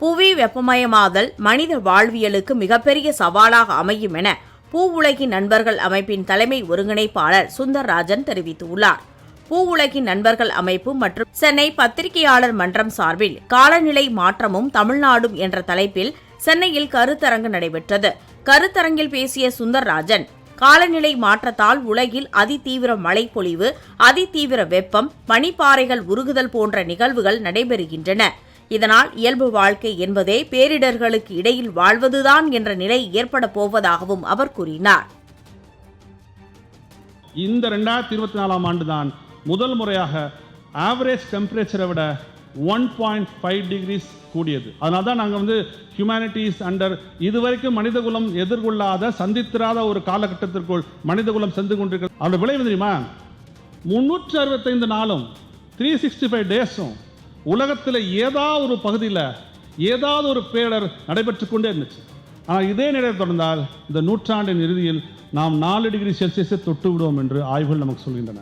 புவி வெப்பமயமாதல் மனித வாழ்வியலுக்கு மிகப்பெரிய சவாலாக அமையும் என பூவுலகின் நண்பர்கள் அமைப்பின் தலைமை ஒருங்கிணைப்பாளர் சுந்தர்ராஜன் தெரிவித்துள்ளார். பூவுலகின் நண்பர்கள் அமைப்பு மற்றும் சென்னை பத்திரிகையாளர் மன்றம் சார்பில் காலநிலை மாற்றமும் தமிழ்நாடும் என்ற தலைப்பில் சென்னையில் கருத்தரங்கு நடைபெற்றது. கருத்தரங்கில் பேசிய சுந்தர்ராஜன், காலநிலை மாற்றத்தால் உலகில் அதிதீவிர மழைப்பொழிவு, அதிதீவிர வெப்பம், பனிப்பாறைகள் உருகுதல் போன்ற நிகழ்வுகள் நடைபெறுகின்றன. இதனால் இயல்பு வாழ்க்கை என்பதே பேரிடர்களுக்கு இடையில் வாழ்வதுதான் என்ற நிலை ஏற்பட போவதாகவும் அவர் கூறினார். இந்த 2024 ஆண்டு தான் முதல் முறையாக ஆவரேஜ் டெம்பரேச்சரை விட 1.5 டிகிரிஸ் கூடியது. அதனால தான் நாங்கள் ஹியூமனிட்டிஸ் அண்டர் இதுவரைக்கும் மனிதகுலம் எதிர்கொள்ளாத சந்தித்திராத ஒரு காலகட்டத்திற்குள் மனிதகுலம் சென்று கொண்டிருக்கிறது. அதோட விளைவு தெரியுமா? 365 நாளும் 365 டேஸும் உலகத்தில் ஏதாவது ஒரு பகுதியில் ஏதாவது ஒரு பேரிடர் நடைபெற்று கொண்டே இருந்துச்சு. ஆனால் இதே நிலை தொடர்ந்தால் இந்த நூற்றாண்டின் இறுதியில் நாம் 4 டிகிரி செல்சியஸை தொட்டு விடுவோம் என்று ஆய்வுகள் நமக்கு சொல்கின்றன.